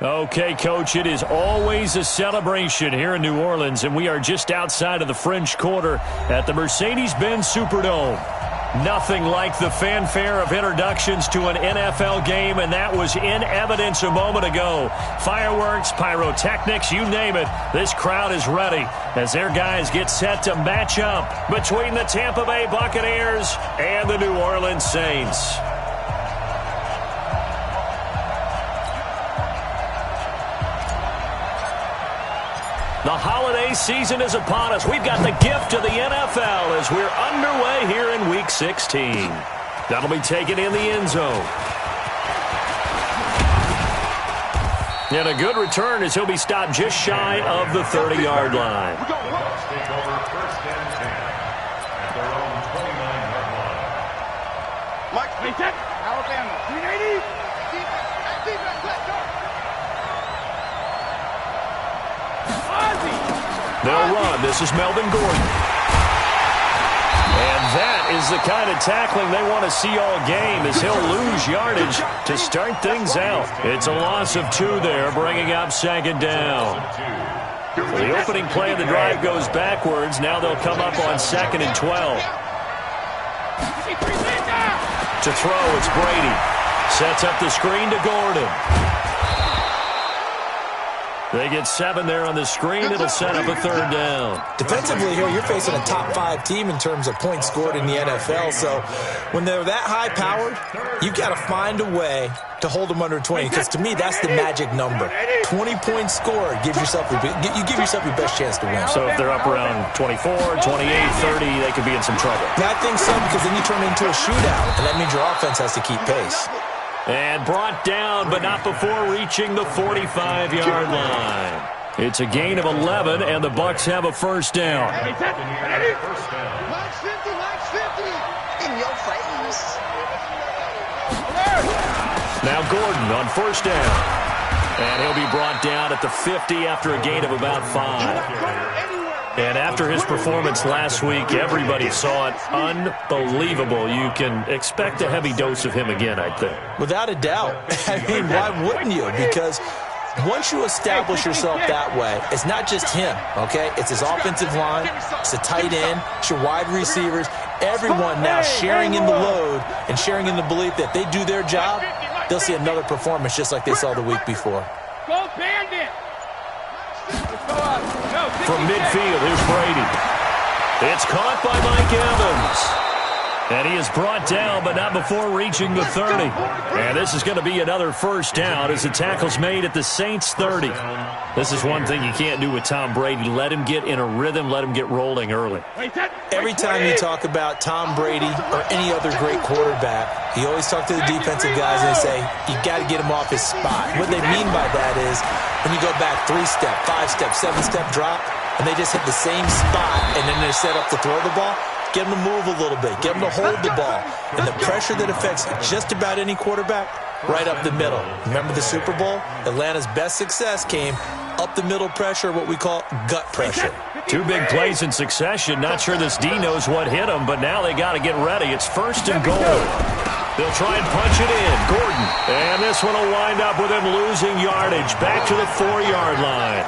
Okay, Coach, it is always a celebration here in New Orleans, and we are just outside of the French Quarter at the Mercedes-Benz Superdome. Nothing like the fanfare of introductions to an NFL game, and that was in evidence a moment ago. Fireworks, pyrotechnics, you name it, this crowd is ready as their guys get set to match up between the Tampa Bay Buccaneers and the New Orleans Saints. The holiday season is upon us. We've got the gift of the NFL as we're underway here in Week 16. That'll be taken in the end zone. And a good return as he'll be stopped just shy of the 30-yard line. Take over first and 10 at their own 29-yard line. Mike, Alabama, 380. Defense, let's go. They'll run. This is Melvin Gordon. And that is the kind of tackling they want to see all game as he'll lose yardage to start things out. It's a loss of 2 there, bringing up second down. The opening play of the drive goes backwards. Now they'll come up on 2nd and 12. To throw, it's Brady. Sets up the screen to Gordon. They get 7 there on the screen. It'll set up a 3rd down. Defensively here, you're facing a top 5 team in terms of points scored in the NFL. So when they're that high-powered, you've got to find a way to hold them under 20. Because to me, that's the magic number. 20 points scored, you give yourself your best chance to win. So if they're up around 24, 28, 30, they could be in some trouble. I think so, because then you turn it into a shootout, and that means your offense has to keep pace. And brought down, but not before reaching the 45-yard line. It's a gain of 11, and the Bucs have a first down. Line 50, line 50. In your face. Now Gordon on first down. And he'll be brought down at the 50 after a gain of about 5. And after his performance last week, everybody saw it. Unbelievable. You can expect a heavy dose of him again, I think. Without a doubt. I mean, why wouldn't you? Because once you establish yourself that way, it's not just him, okay? It's his offensive line, it's the tight end, it's your wide receivers, everyone now sharing in the load and sharing in the belief that they do their job, they'll see another performance just like they saw the week before. Go Bandit. From midfield, here's Brady. It's caught by Mike Evans. And he is brought down, but not before reaching the 30. And this is going to be another first down as the tackle's made at the Saints' 30. This is one thing you can't do with Tom Brady. Let him get in a rhythm. Let him get rolling early. Every time you talk about Tom Brady or any other great quarterback, you always talk to the defensive guys and they say, you got to get him off his spot. What they mean by that is when you go back 3-step, 5-step, 7-step drop, and they just hit the same spot, and then they're set up to throw the ball, get them to move a little bit, get them to hold the ball. And the pressure that affects just about any quarterback, right up the middle. Remember the Super Bowl? Atlanta's best success came up the middle pressure, what we call gut pressure. 2 big plays in succession. Not sure this D knows what hit him, but now they got to get ready. It's 1st and goal. They'll try and punch it in. Gordon. And this one will wind up with him losing yardage back to the 4-yard line.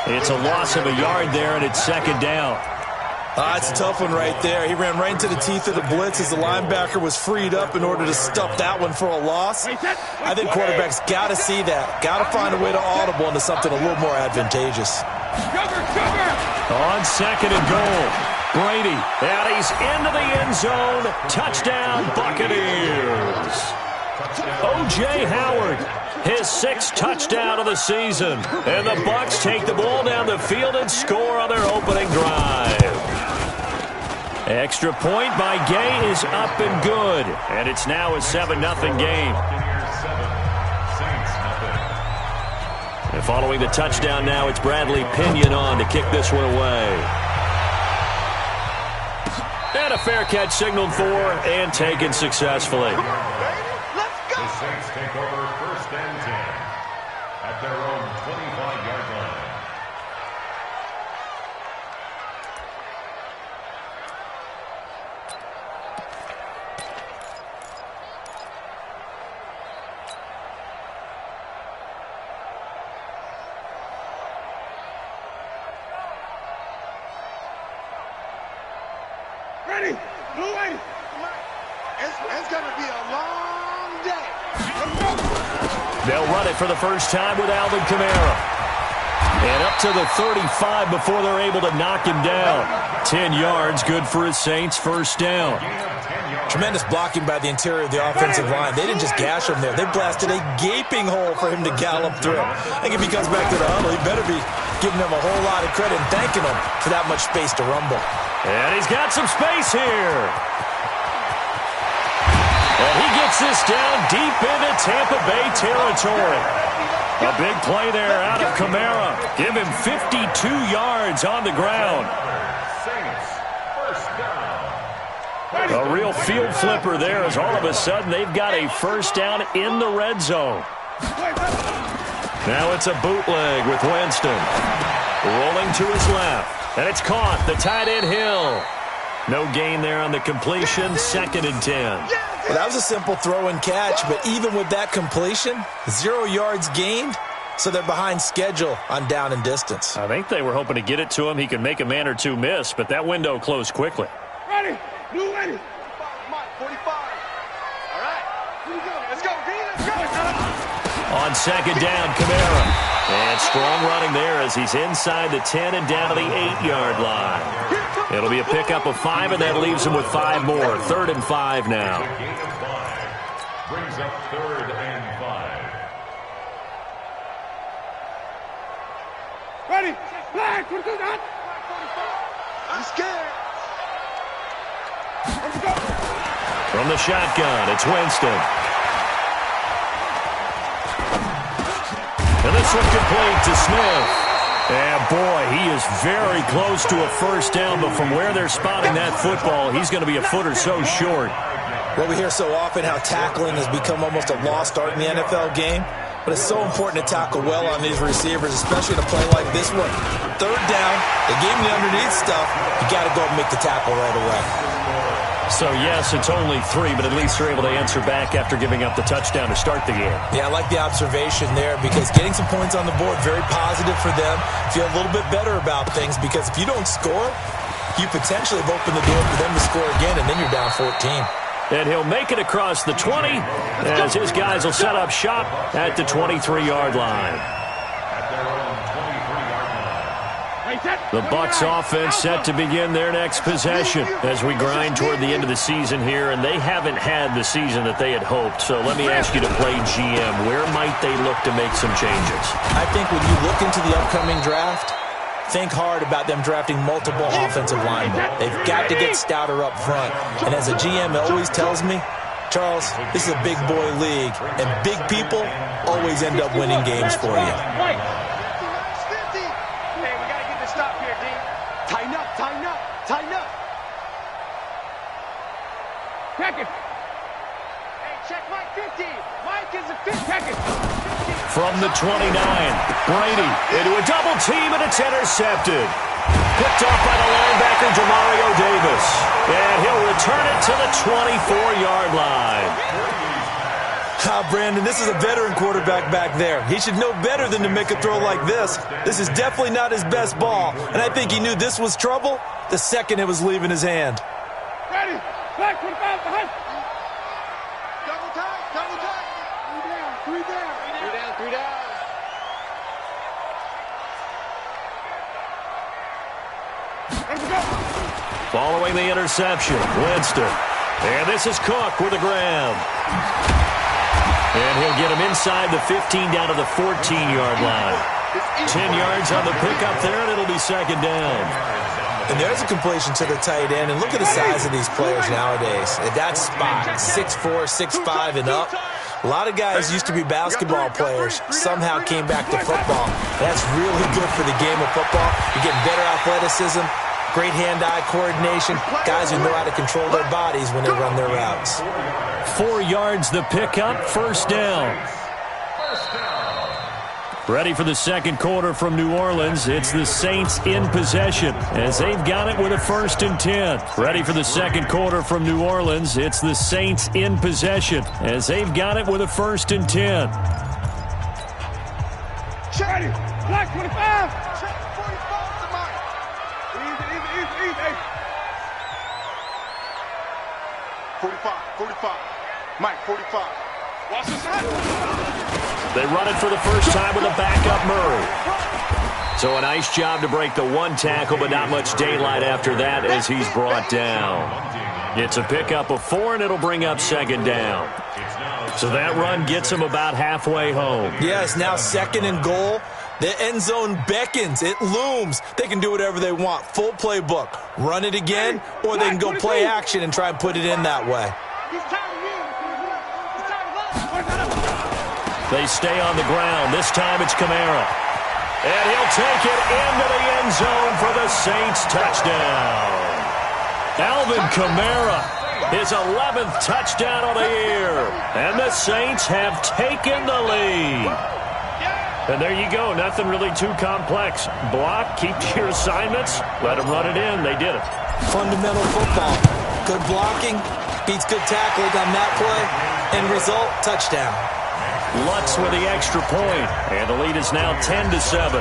It's a loss of a yard there, and it's 2nd down. It's a tough one right there. He ran right into the teeth of the blitz as the linebacker was freed up in order to stuff that one for a loss. I think quarterbacks got to see that. Got to find a way to audible into something a little more advantageous. On 2nd and goal, Brady. And he's into the end zone. Touchdown, Buccaneers. O.J. Howard, his 6th touchdown of the season. And the Bucs take the ball down the field and score on their opening drive. Extra point by Gay is up and good. And it's now a 7-0 game. And following the touchdown now, it's Bradley Pinion on to kick this one away. And a fair catch signaled for and taken successfully. The Saints take over 1st and 10 at their own 25-yard line. Ready? Blue lady. It's going to be a long day. They'll run it for the first time with Alvin Kamara. And up to the 35 before they're able to knock him down. 10 yards, good for his Saints, first down. Tremendous blocking by the interior of the offensive line. They didn't just gash him there. They blasted a gaping hole for him to gallop through. I think if he comes back to the huddle, he better be giving them a whole lot of credit and thanking them for that much space to rumble. And he's got some space here. And he gets this down deep into Tampa Bay territory. A big play there out of Kamara. Give him 52 yards on the ground. A real field flipper there as all of a sudden they've got a first down in the red zone. Now it's a bootleg with Winston. Rolling to his left. And it's caught. The tight end Hill. No gain there on the completion. 2nd and 10. Well, that was a simple throw and catch, but even with that completion, 0 yards gained, so they're behind schedule on down and distance. I think they were hoping to get it to him. He could make a man or two miss, but that window closed quickly. Ready? Blue ready. 45. All right. Here we go. Let's go, D. Let's go. On 2nd down, Kamara. And strong running there as he's inside the 10 and down to the 8-yard line. It'll be a pickup of 5, and that leaves him with 5 more. 3rd and 5 now. Brings up 3rd and 5. Ready? Flag. What do that? I'm scared. Let's go. From the shotgun, it's Winston. And this one complete to Smith. And boy, he is very close to a first down, but from where they're spotting that football, he's going to be a foot or so short. Well, we hear so often how tackling has become almost a lost art in the NFL game, but it's so important to tackle well on these receivers, especially in a play like this one. 3rd down, they gave him the underneath stuff, you got to go and make the tackle right away. So, yes, it's only 3, but at least they're able to answer back after giving up the touchdown to start the game. Yeah, I like the observation there because getting some points on the board, very positive for them. Feel a little bit better about things because if you don't score, you potentially have opened the door for them to score again, and then you're down 14. And he'll make it across the 20 as his guys will set up shop at the 23-yard line. The Bucs offense set to begin their next possession as we grind toward the end of the season here, and they haven't had the season that they had hoped. So let me ask you to play GM. Where might they look to make some changes? I think when you look into the upcoming draft, think hard about them drafting multiple offensive linemen. They've got to get stouter up front. And as a GM always tells me, Charles, this is a big boy league, and big people always end up winning games for you. Check it. Hey, check Mike 50. Mike is a 50. Check it. From the 29, Brady into a double team, and it's intercepted. Picked off by the linebacker, Demario Davis. And he'll return it to the 24-yard line. Brandon, this is a veteran quarterback back there. He should know better than to make a throw like this. This is definitely not his best ball, and I think he knew this was trouble the second it was leaving his hand. Ready? Back, 25, behind. Double time, double time. 3 down, 3 down. 3 down, 3 down. Let's go. Following the interception, Winston. And this is Cook with the grab. And he'll get him inside the 15 down to the 14-yard line. 10 yards on the pickup there, and it'll be 2nd down. And there's a completion to the tight end. And look at the size of these players nowadays. At that spot, 6'4", 6'5", and up. A lot of guys used to be basketball players, somehow came back to football. That's really good for the game of football. You're getting better athleticism, great hand-eye coordination, guys who know how to control their bodies when they run their routes. 4 yards the pickup, first down. Ready for the second quarter from New Orleans. It's the Saints in possession as they've got it with a 1st and 10. Ready for the second quarter from New Orleans. It's the Saints in possession as they've got it with a 1st and 10. Ready. Black 25. Check 45 to Mike. Easy. 45, 45. Mike, 45. Watch this out. They run it for the first time with a backup Murray. So a nice job to break the one tackle, but not much daylight after that as he's brought down. It's a pickup of 4, and it'll bring up second down. So that run gets him about halfway home. Yeah, it's now second and goal. The end zone beckons. It looms. They can do whatever they want. Full playbook. Run it again, or they can go play action and try and put it in that way. They stay on the ground. This time it's Kamara. And he'll take it into the end zone for the Saints touchdown. Alvin Kamara, his 11th touchdown of the year. And the Saints have taken the lead. And there you go. Nothing really too complex. Block, keep to your assignments, let them run it in. They did it. Fundamental football. Good blocking, beats good tackling on that play. End result, touchdown. Lutz with the extra point, and the lead is now 10-7.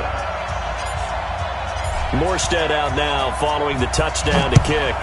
Morstead out now following the touchdown to kick.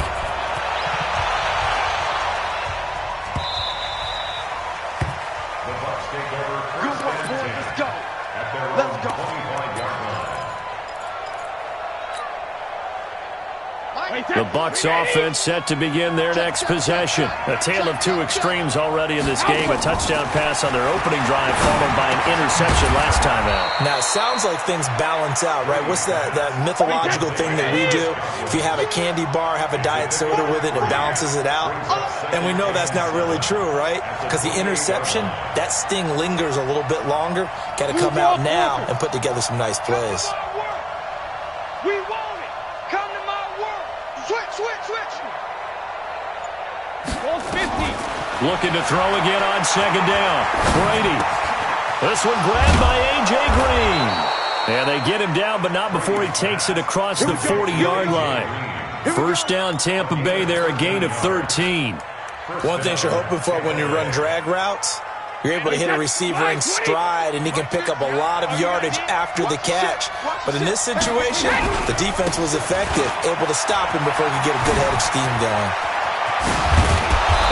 The Bucs offense set to begin their next possession. A tale of two extremes already in this game. A touchdown pass on their opening drive followed by an interception last time out. Now, it sounds like things balance out, right? What's that mythological thing that we do? If you have a candy bar, have a diet soda with it, it balances it out. And we know that's not really true, right? Because the interception, that sting lingers a little bit longer. Got to come out now and put together some nice plays. We want it. Come to my work. Switch. 50. Looking to throw again on second down. Brady. This one grabbed by A.J. Green. And they get him down, but not before he takes it across the 40-yard line. First down, Tampa Bay there, a gain of 13. One thing you're hoping for when you run drag routes, you're able to hit a receiver in stride, and he can pick up a lot of yardage after the catch. But in this situation, the defense was effective, able to stop him before he could get a good head of steam going.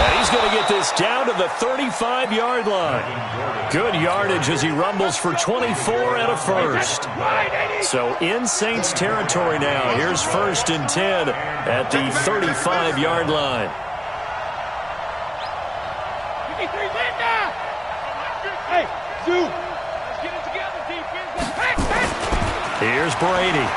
And he's going to get this down to the 35-yard line. Good yardage as he rumbles for 24 and a first. So in Saints territory now. Here's 1st and 10 at the 35-yard line. Hey, Zoo. Let's get it together, defense. Here's Brady.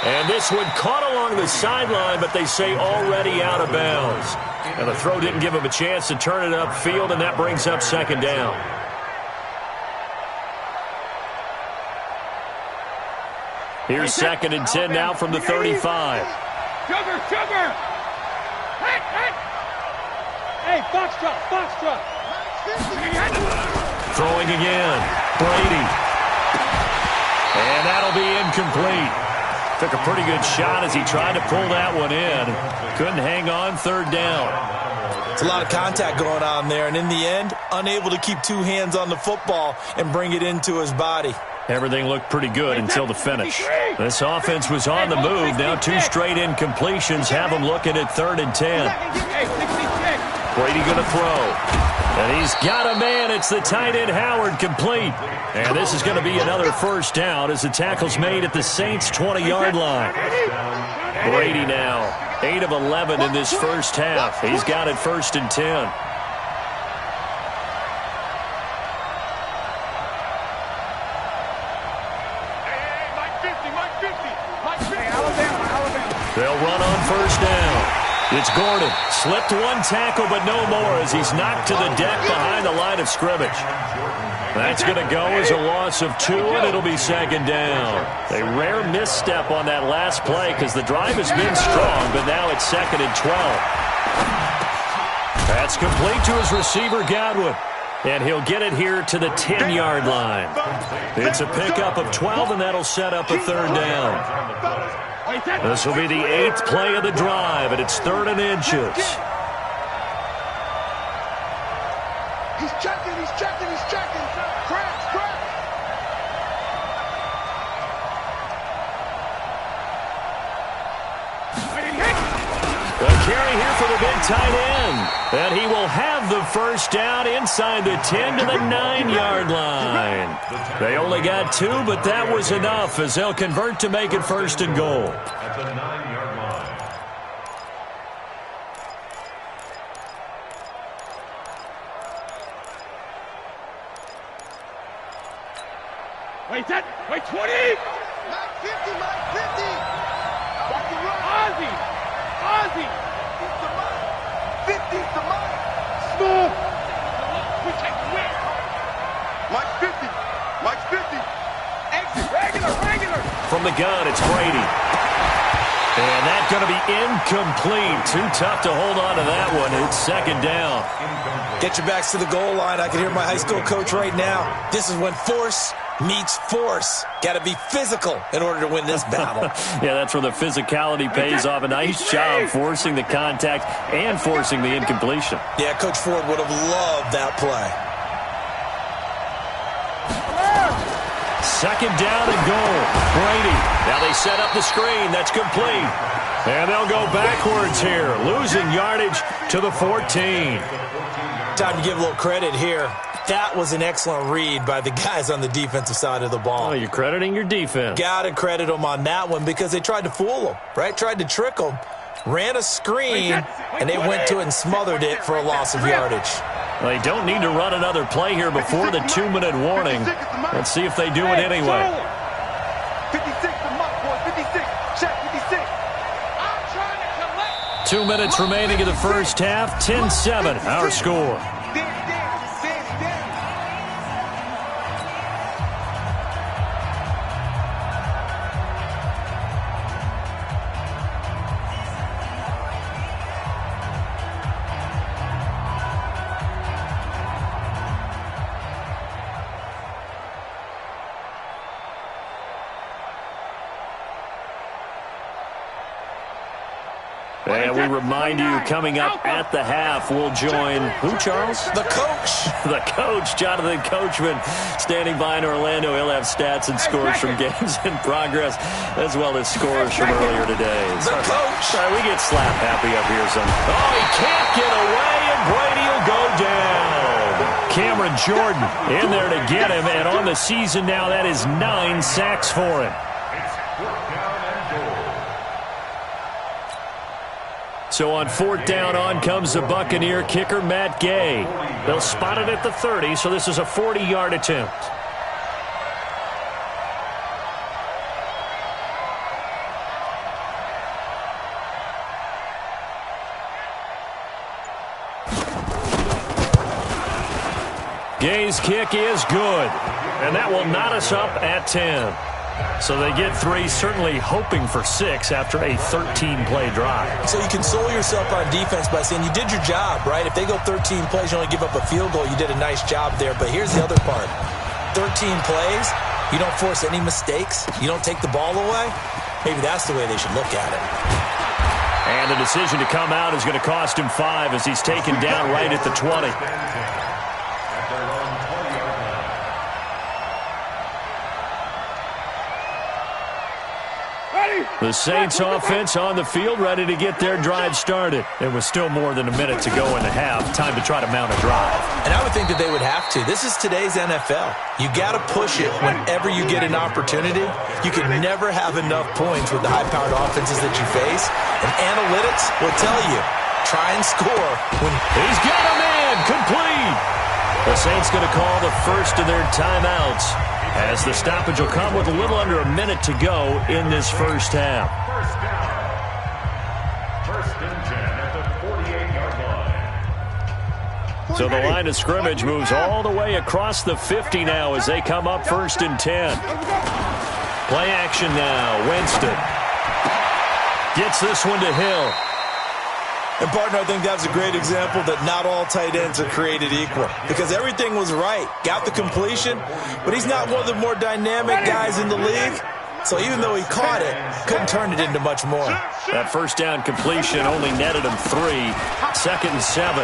And this one caught along the sideline, but they say already out of bounds. And the throw didn't give him a chance to turn it upfield, and that brings up second down. Here's 2nd and 10 now from the 35. Sugar. Hey, box truck. Throwing again. Brady. And that'll be incomplete. Took a pretty good shot as he tried to pull that one in. Couldn't hang on, 3rd down. It's a lot of contact going on there, and in the end, unable to keep two hands on the football and bring it into his body. Everything looked pretty good until the finish. This offense was on the move. Now 2 straight incompletions have them looking at 3rd and 10. Brady going to throw. And he's got a man. It's the tight end Howard, complete. And this is going to be another first down as the tackle's made at the Saints' 20-yard line. Brady now 8 of 11 in this first half. He's got it 1st and 10. They'll run on 1st down. It's Gordon. Slipped one tackle, but no more as he's knocked to the deck behind the line of scrimmage. That's going to go as a loss of 2, and it'll be 2nd down. A rare misstep on that last play because the drive has been strong, but now it's 2nd and 12. That's complete to his receiver, Godwin. And he'll get it here to the 10-yard line. It's a pickup of 12, and that'll set up a 3rd down. This will be the 8th play of the drive, and it's 3rd and inches. He's checking. Cracks. A carry here for the big tight end. And he will have the first down inside the 10 to the 9-yard line. They only got 2, but that was enough as they'll convert to make it 1st and goal. At the 9-yard line. Wait, 10. Wait, 20. Mike 50, Mike 50. Back to run. Ozzy. 50's the Mike. 50's the Mike. Smooth. We take the win. Mike 50. Mike 50. Exit. Regular. From the gun, it's Brady. And that's going to be incomplete. Too tough to hold on to that one. It's 2nd down. Get your backs to the goal line. I can hear my high school coach right now. This is when force meets force. Got to be physical in order to win this battle. Yeah, that's where the physicality pays off. A nice job forcing the contact and forcing the incompletion. Yeah, Coach Ford would have loved that play. 2nd down and goal. Brady. Now they set up the screen. That's complete. And they'll go backwards here, losing yardage to the 14. Time to give a little credit here. That was an excellent read by the guys on the defensive side of the ball. Oh, you're crediting your defense. Got to credit them on that one because they tried to fool them, right? Tried to trick them, ran a screen, and they went to it and smothered it for a loss of yardage. They don't need to run another play here before the 2-minute warning. Let's see if they do it anyway. 56 the Mike, boy. 56. Check 56. I'm trying to collect. 2 minutes remaining in the first half. 10-7, our score. And we remind you, coming up at the half, we'll join who, Charles? The coach. The coach, Jonathan Coachman, standing by in Orlando. He'll have stats and scores from games in progress, as well as scores from earlier today. The coach. Sorry, we get slap happy up here. Oh, he can't get away, and Brady will go down. Cameron Jordan in there to get him, and on the season now, that is 9 sacks for him. So on 4th down, on comes the Buccaneer kicker, Matt Gay. They'll spot it at the 30, so this is a 40-yard attempt. Gay's kick is good, and that will knot us up at 10. So they get 3, certainly hoping for 6 after a 13-play drive. So you console yourself on defense by saying you did your job, right? If they go 13 plays, you only give up a field goal, you did a nice job there. But here's the other part. 13 plays, you don't force any mistakes, you don't take the ball away. Maybe that's the way they should look at it. And the decision to come out is going to cost him 5 as he's taken down right at the 20. The Saints offense on the field, ready to get their drive started. There was still more than a minute to go in the half. Time to try to mount a drive. And I would think that they would have to. This is today's NFL. You got to push it whenever you get an opportunity. You can never have enough points with the high-powered offenses that you face. And analytics will tell you, try and score. He's got him in, complete. The Saints going to call the first of their timeouts, as the stoppage will come with a little under a minute to go in this first half. First and 10 at the 48-yard line. So the line of scrimmage moves all the way across the 50 now as they come up 1st and 10. Play action now. Winston gets this one to Hill. And, partner, I think that's a great example that not all tight ends are created equal, because everything was right. Got the completion, but he's not one of the more dynamic guys in the league. So even though he caught it, couldn't turn it into much more. That first down completion only netted him 3. 2nd and 7.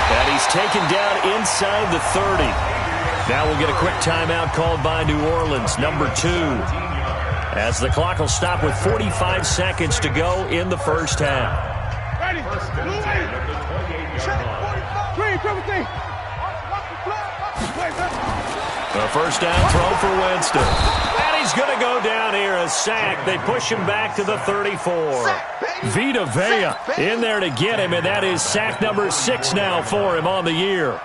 And he's taken down inside the 30. Now we'll get a quick timeout called by New Orleans, number 2. as the clock will stop with 45 seconds to go in the first half. Ready. First and 10 at the 28-yard line. Green, triple T. The first down throw for Winston. And he's going to go down here, a sack. They push him back to the 34. Vita Vea in there to get him, and that is sack number 6 now for him on the year.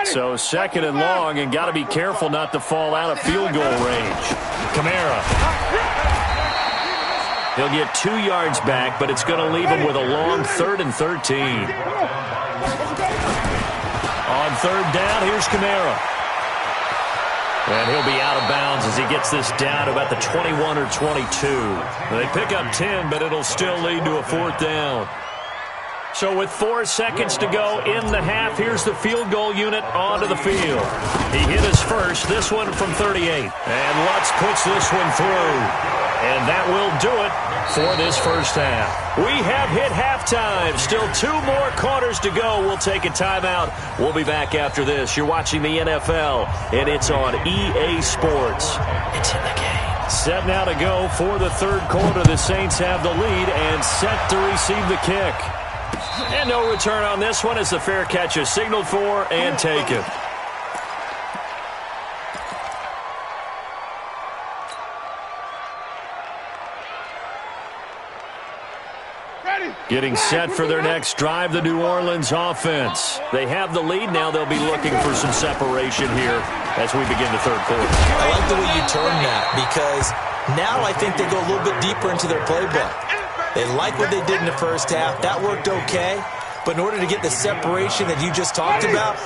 So second and long, and got to be careful not to fall out of field goal range. Kamara. He'll get 2 yards back, but it's going to leave him with a long 3rd and 13. On third down, here's Kamara. And he'll be out of bounds as he gets this down about the 21 or 22. They pick up 10, but it'll still lead to a 4th down. So with 4 seconds to go in the half, here's the field goal unit onto the field. He hit his first, this one from 38. And Lutz puts this one through. And that will do it for this first half. We have hit halftime. Still 2 more quarters to go. We'll take a timeout. We'll be back after this. You're watching the NFL, and it's on EA Sports. It's in the game. Set now to go for the third quarter. The Saints have the lead and set to receive the kick. And no return on this one as the fair catch is signaled for and taken. Getting set for their next drive, the New Orleans offense. They have the lead. Now they'll be looking for some separation here as we begin the third quarter. I like the way you term that, because now I think they go a little bit deeper into their playbook. They like what they did in the first half. That worked okay. But in order to get the separation that you just talked about,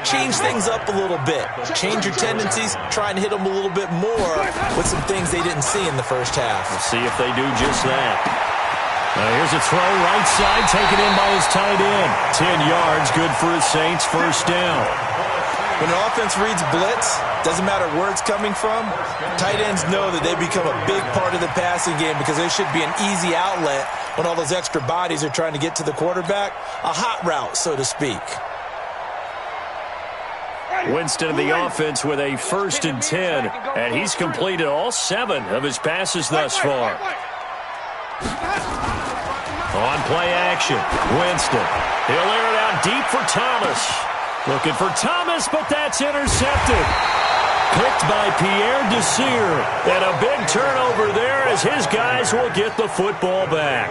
change things up a little bit. Change your tendencies. Try and hit them a little bit more with some things they didn't see in the first half. We'll see if they do just that. Here's a throw right side, taken in by his tight end. 10 yards, good for his Saints, first down. When an offense reads blitz, doesn't matter where it's coming from, tight ends know that they become a big part of the passing game because there should be an easy outlet when all those extra bodies are trying to get to the quarterback. A hot route, so to speak. Winston of the offense with a 1st and 10, and he's completed all 7 of his passes thus far. On play action, Winston. He'll air it out deep for Thomas. Looking for Thomas, but that's intercepted. Picked by Pierre Desir. And a big turnover there as his guys will get the football back.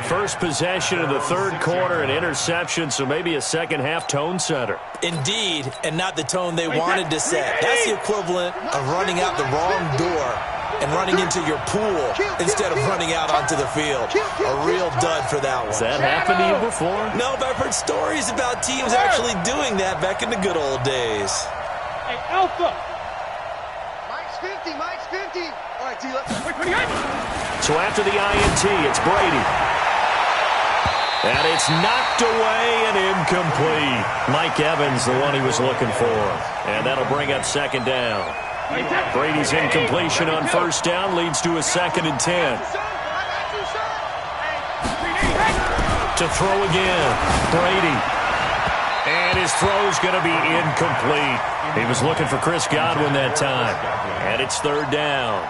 First possession of the third quarter, an interception, so maybe a second half tone setter. Indeed, and not the tone they wanted to set. That's the equivalent of running out the wrong door and running into your pool instead of running out onto the field. A real dud for that one. Has that happened to you before? No, but I've heard stories about teams actually doing that back in the good old days. Hey, Alpha! Mike's 50, Mike's 50. All right, T, let's quick. So after the INT, it's Brady. And it's knocked away and incomplete. Mike Evans, the one he was looking for. And that'll bring up second down. Brady's incompletion on first down leads to a 2nd and 10. To throw again, Brady. And his throw's going to be incomplete. He was looking for Chris Godwin that time. And it's 3rd down.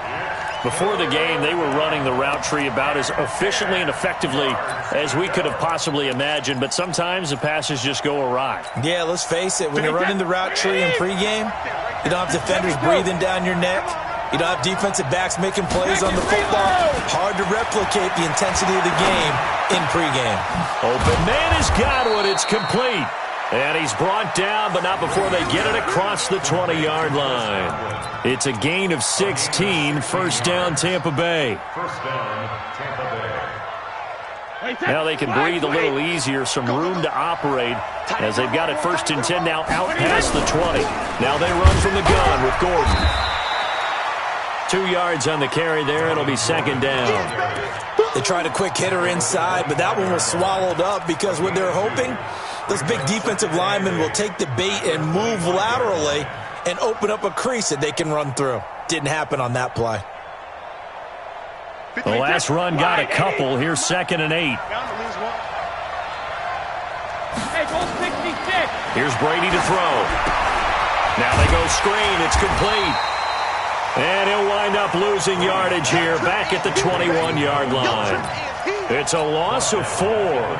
Before the game, they were running the route tree about as efficiently and effectively as we could have possibly imagined, but sometimes the passes just go awry. Yeah, let's face it. When you're running the route tree in pregame, you don't have defenders breathing down your neck. You don't have defensive backs making plays on the football. Hard to replicate the intensity of the game in pregame. Open man is Godwin. It's complete. And he's brought down, but not before they get it across the 20-yard line. It's a gain of 16. First down, Tampa Bay. First down, Tampa Bay. Now they can breathe a little easier, some room to operate as they've got it 1st and 10 now out past the 20. Now they run from the gun with Gordon. 2 yards on the carry there. It'll be 2nd down. They tried a quick hitter inside, but that one was swallowed up because what they're hoping, those big defensive linemen will take the bait and move laterally and open up a crease that they can run through. Didn't happen on that play. The last run got a couple. Here's 2nd and 8. Hey, go 66. Here's Brady to throw. Now they go screen. It's complete. And he'll wind up losing yardage here back at the 21-yard line. It's a loss of 4.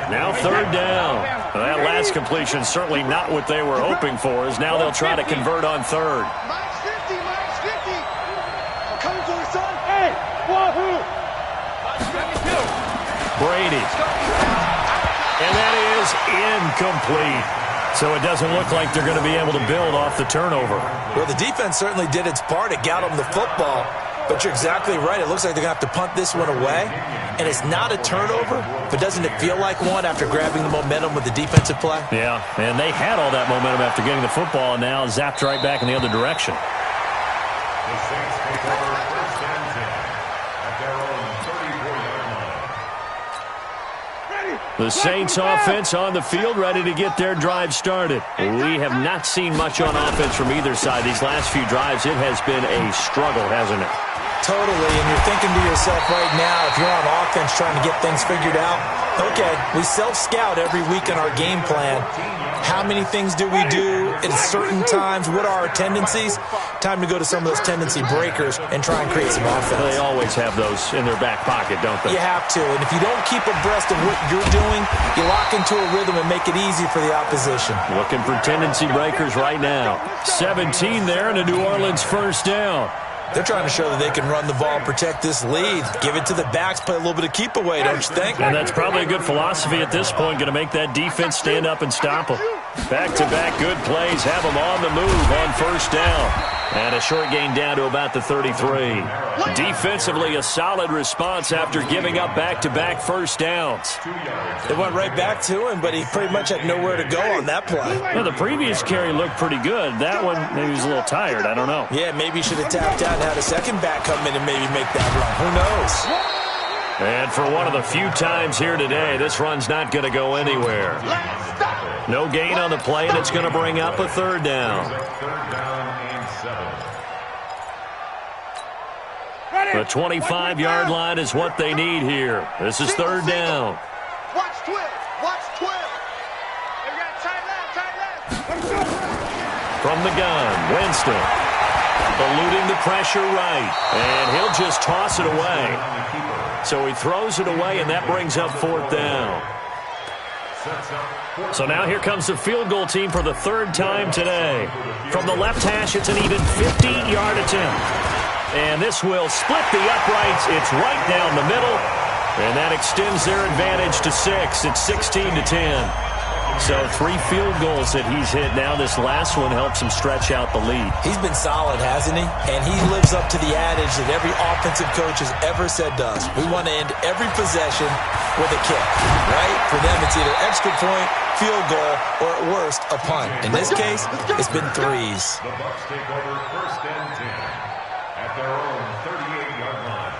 Now third down. Well, that last completion certainly not what they were hoping for, as now they'll try to convert on third. Minus 50, minus 50. I'm coming for you, son. Hey, wahoo. Brady. And that is incomplete. So it doesn't look like they're going to be able to build off the turnover. Well, the defense certainly did its part. It got them the football. But you're exactly right. It looks like they're going to have to punt this one away. And it's not a turnover, but doesn't it feel like one after grabbing the momentum with the defensive play? Yeah, and they had all that momentum after getting the football, and now zapped right back in the other direction. The Saints take over first and 10 at their own 34-yard line. The Saints offense on the field, ready to get their drive started. We have not seen much on offense from either side. These last few drives, it has been a struggle, hasn't it? Totally, and you're thinking to yourself right now, if you're on offense trying to get things figured out, okay, we self-scout every week in our game plan. How many things do we do at certain times? What are our tendencies? Time to go to some of those tendency breakers and try and create some offense. They always have those in their back pocket, don't they? You have to, and if you don't keep abreast of what you're doing, you lock into a rhythm and make it easy for the opposition. Looking for tendency breakers right now. 17 there and a New Orleans first down. They're trying to show that they can run the ball and protect this lead. Give it to the backs, play a little bit of keep away, don't you think? And that's probably a good philosophy at this point, going to make that defense stand up and stop them. Back-to-back good plays, have them on the move on first down. And a short gain down to about the 33. Defensively, a solid response after giving up back-to-back first downs. It went right back to him, but he pretty much had nowhere to go on that play. Well, the previous carry looked pretty good. That one, maybe he was a little tired. I don't know. Yeah, maybe he should have tapped out and had a second back come in and maybe make that run. Who knows? And for one of the few times here today, this run's not going to go anywhere. No gain on the play, and it's going to bring up a third down. The 25-yard line is what they need here. This is third down. Watch 12. Watch 12. They got tight left. From the gun, Winston. Eluding the pressure right. And he'll just toss it away. So he throws it away, and that brings up fourth down. So now here comes the field goal team for the third time today. From the left hash, it's an even 50-yard attempt. And this will split the uprights. It's right down the middle. And that extends their advantage to 6. It's 16-10. So 3 field goals that he's hit now. This last one helps him stretch out the lead. He's been solid, hasn't he? And he lives up to the adage that every offensive coach has ever said to us. We want to end every possession with a kick, right? For them, it's either extra point, field goal, or at worst, a punt. In this case, it's been threes. The Bucs take over first and 10 at their own 38-yard line.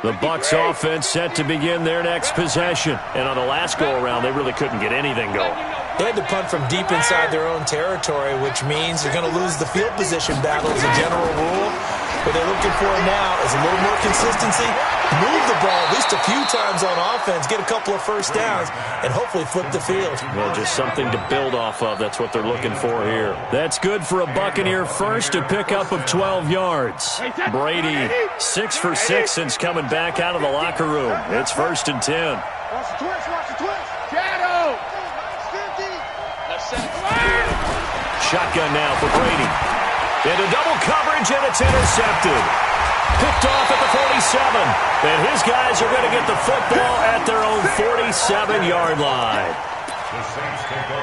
The Bucs offense set to begin their next possession. And on the last go-around, they really couldn't get anything going. They had to punt from deep inside their own territory, which means they're going to lose the field position battle as a general rule. What they're looking for now is a little more consistency, move the ball at least a few times on offense, get a couple of first downs, and hopefully flip the field. Well, just something to build off of. That's what they're looking for here. That's good for a Buccaneer first, a pickup of 12 yards. Brady, 6 for 6 since coming back out of the locker room. It's first and 10. Watch the twist, watch the twist. Shadow. Shotgun now for Brady. Into double coverage, and it's intercepted. Picked off at the 47. And his guys are going to get the football at their own 47-yard line.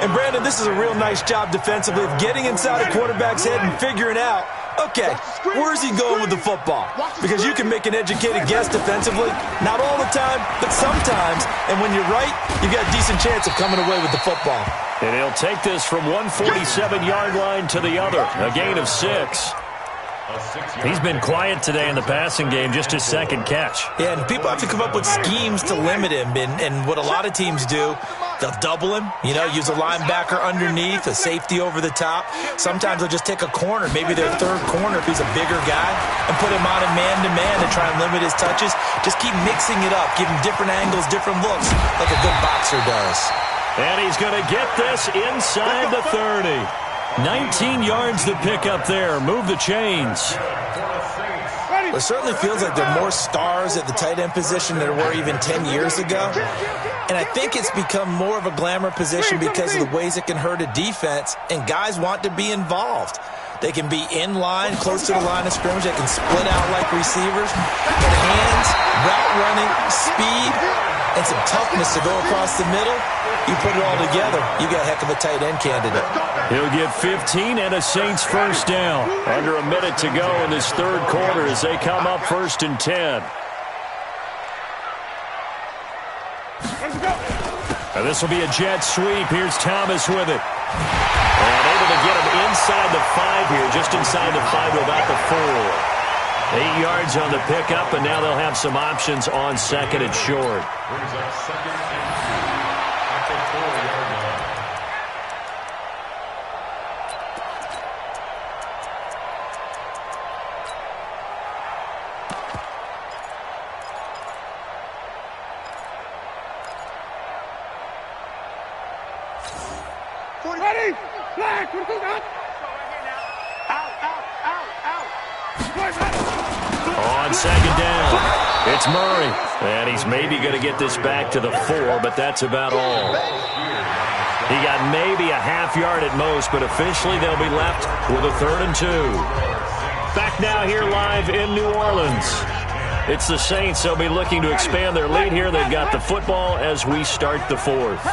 And, Brandon, this is a real nice job defensively of getting inside a quarterback's head and figuring out, okay, where's he going with the football? Because you can make an educated guess defensively. Not all the time, but sometimes. And when you're right, you got a decent chance of coming away with the football. And he'll take this from one 47-yard line to the other. A gain of 6. He's been quiet today in the passing game, just his second catch. Yeah, and people have to come up with schemes to limit him. And what a lot of teams do, they'll double him, use a linebacker underneath, a safety over the top. Sometimes they'll just take a corner, maybe their third corner if he's a bigger guy, and put him on a man-to-man to try and limit his touches. Just keep mixing it up, give him different angles, different looks, like a good boxer does. And he's going to get this inside the 30. 19 yards to pick up there. Move the chains. It certainly feels like there are more stars at the tight end position than there were even 10 years ago. And I think it's become more of a glamour position because of the ways it can hurt a defense, and guys want to be involved. They can be in line, close to the line of scrimmage. They can split out like receivers. But hands, route running, speed, and some toughness to go across the middle, you put it all together, you got a heck of a tight end candidate. He'll get 15 and a Saints first down. Under a minute to go in this third quarter as they come up 1st and 10. And this will be a jet sweep. Here's Thomas with it. And able to get him inside the 5 here, just inside the 5 to about the 4. 8 yards on the pickup, and now they'll have some options on 2nd and short. Brings up 2nd and 2 at the 4-yard line. Ready? Flag! What goes out? Out, out, out, out. On 2nd down, it's Murray. And he's maybe going to get this back to the 4, but that's about all. He got maybe a half yard at most, but officially they'll be left with a 3rd and 2. Back now here live in New Orleans. It's the Saints. They'll be looking to expand their lead here. They've got the football as we start the 4th.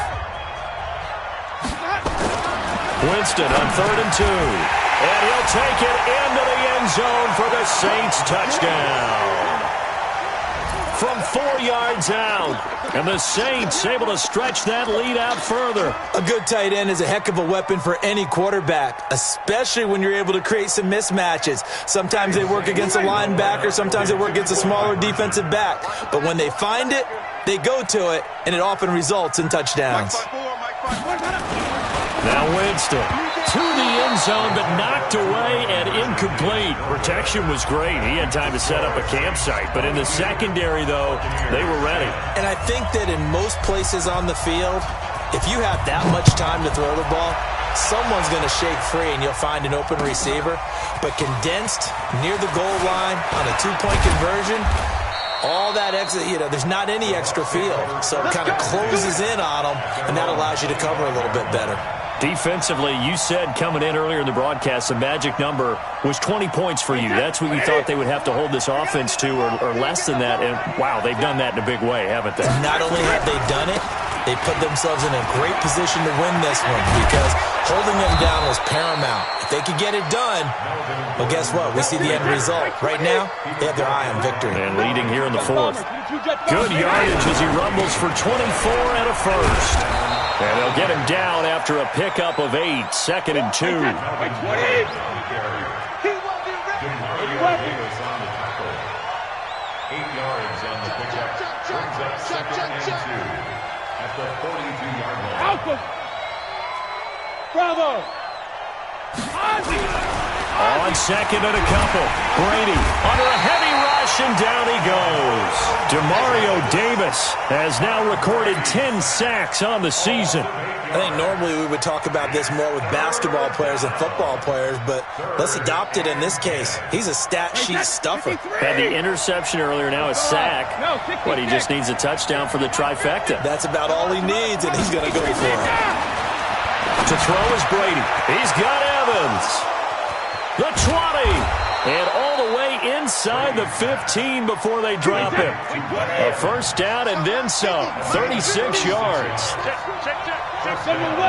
Winston on 3rd and 2. And he'll take it into the end zone for the Saints touchdown. From 4 yards out. And the Saints able to stretch that lead out further. A good tight end is a heck of a weapon for any quarterback, especially when you're able to create some mismatches. Sometimes they work against a linebacker, sometimes they work against a smaller defensive back. But when they find it, they go to it, and it often results in touchdowns. Now Winston to the end zone, but knocked away and incomplete. Protection was great. He had time to set up a campsite. But in the secondary, though, they were ready. And I think that in most places on the field, if you have that much time to throw the ball, someone's going to shake free and you'll find an open receiver. But condensed near the goal line on a 2-point conversion, all that extra, there's not any extra field. So it kind of closes in on them, and that allows you to cover a little bit better. Defensively, you said coming in earlier in the broadcast, the magic number was 20 points for you. That's what you thought they would have to hold this offense to, or less than that. And, wow, they've done that in a big way, haven't they? Not only have they done it, they put themselves in a great position to win this one because holding them down was paramount. If they could get it done, well, guess what? We see the end result. Right now, they have their eye on victory. And leading here in the 4th. Good yardage as he rumbles for 24 and a first. And they'll get him down after a pickup of 8, 2nd and 2. 8 yards on the pickup. Brings up 2nd and 2 at the 42-yard line. Alpha! Bravo! On 2nd and a couple. Brady under a heavy rush, and down he goes. Demario Davis has now recorded 10 sacks on the season. I think normally we would talk about this more with basketball players and football players, but let's adopt it in this case. He's a stat sheet stuffer. Had the interception earlier, now a sack. What, he just needs a touchdown for the trifecta. That's about all he needs, and he's going to go for it. To throw is Brady. He's got Evans. The 20. And all the way inside the 15 before they drop him. A first down and then some. 36 yards. Alert!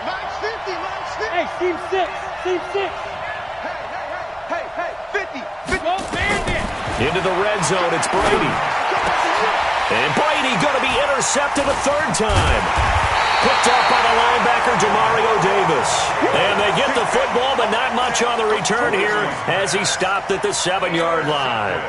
Mine's 50, mine's 50. Hey, team 6, team 6. Hey, 50. Go bandit. Into the red zone, it's Brady. And Brady going to be intercepted a 3rd time. Picked up by the linebacker, Demario Davis. And they get the football, but not much on the return here as he stopped at the 7-yard line.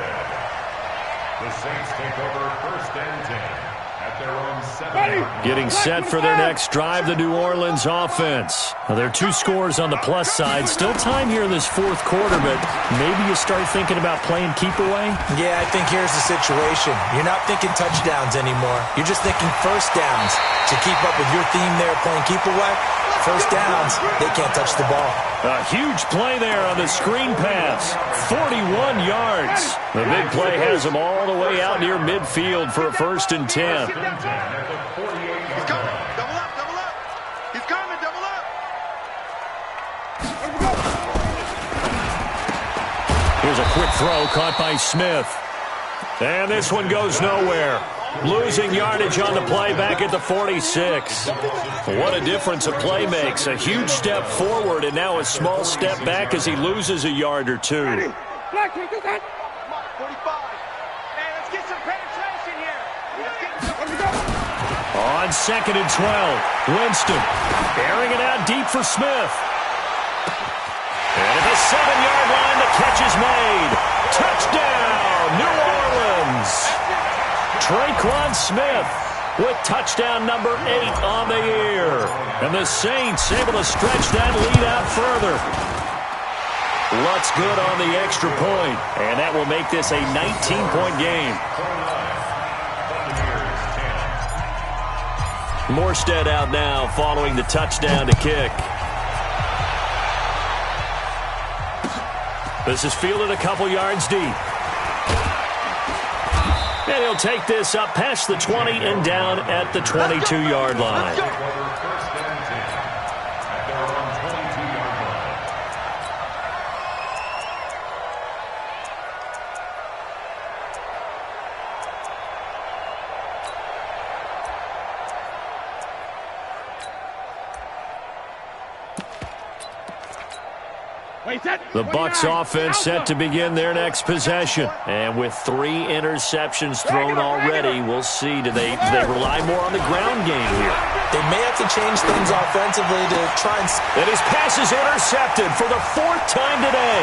The Saints take over 1st and 10 at their own 7. Getting set for their next drive, the New Orleans offense. Now, there are 2 scores on the plus side. Still time here in this fourth quarter, but maybe you start thinking about playing keep away? Yeah, I think here's the situation. You're not thinking touchdowns anymore. You're just thinking first downs. To keep up with your theme there, playing keep away, first downs, they can't touch the ball. A huge play there on the screen pass. 41 yards. The big play has them all the way out near midfield for a 1st and 10. He's coming. Double up, double up. He's coming, double up. Here's a quick throw caught by Smith. And this one goes nowhere. Losing yardage on the play back at the 46. What a difference a play makes. A huge step forward and now a small step back as he loses a yard or 2. Black, can you do that? 45. Hey, let's get some penetration here. On 2nd and 12, Winston airing it out deep for Smith. And at the 7-yard line, the catch is made. Touchdown, New Orleans. Traquan Smith with touchdown number 8 on the year. And the Saints able to stretch that lead out further. Lutz good on the extra point, and that will make this a 19-point game. Morstead out now following the touchdown to kick. This is fielded a couple yards deep. And he'll take this up past the 20 and down at the 22-yard line. The Bucs offense set to begin their next possession. And with 3 interceptions thrown already, we'll see. Do they rely more on the ground game here? They may have to change things offensively to try and... And his pass is intercepted for the 4th time today.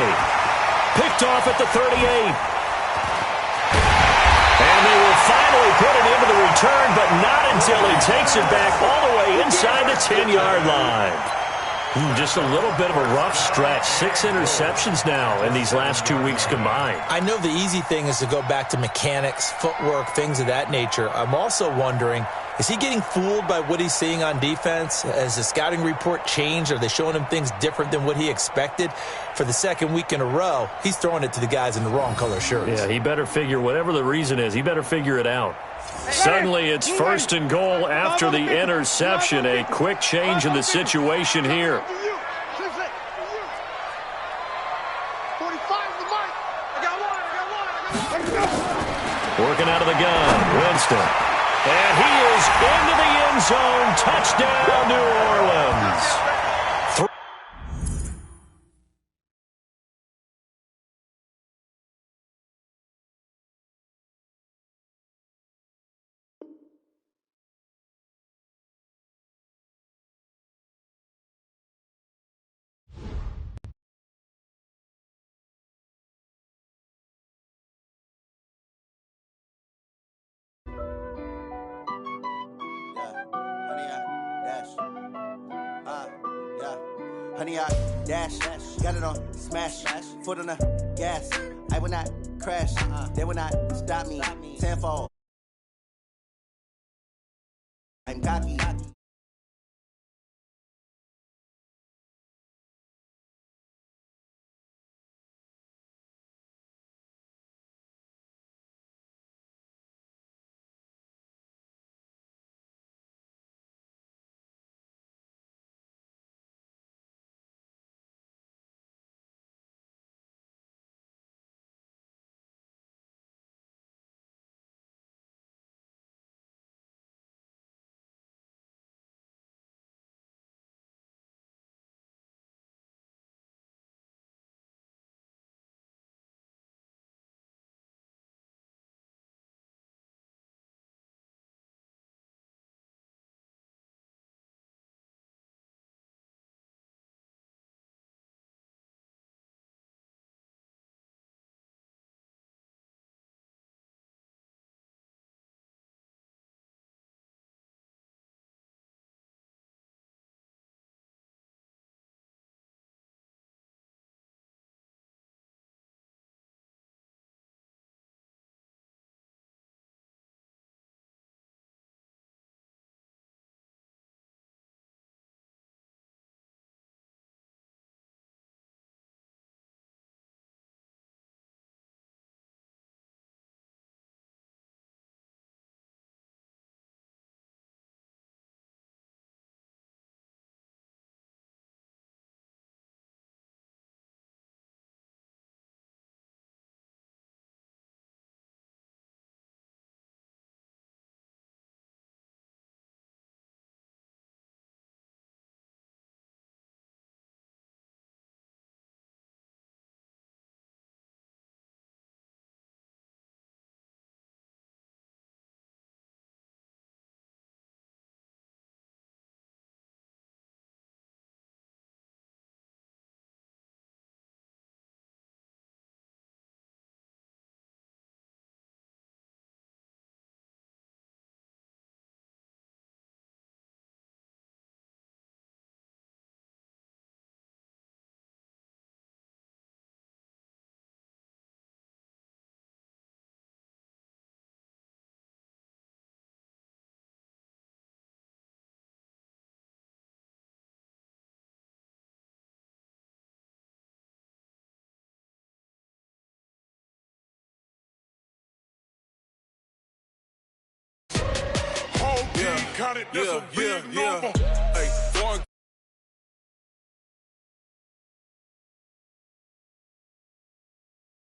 Picked off at the 38. And they will finally put it into the return, but not until he takes it back all the way inside the 10-yard line. Just a little bit of a rough stretch. 6 interceptions now in these last 2 weeks combined. I know the easy thing is to go back to mechanics, footwork, things of that nature. I'm also wondering, is he getting fooled by what he's seeing on defense? Has the scouting report changed? Are they showing him things different than what he expected? For the 2nd week in a row, he's throwing it to the guys in the wrong color shirts. Yeah, he better figure, whatever the reason is, he better figure it out. Suddenly, it's 1st and goal after the interception. A quick change in the situation here. Working out of the gun, Winston. And he is into the end zone. Touchdown, New Orleans. Honey, I dash, got it on smash, foot on the gas. I will not crash, they will not stop me. Tenfold, I'm cocky. yeah, Count it, that's a big yeah. number. Hey.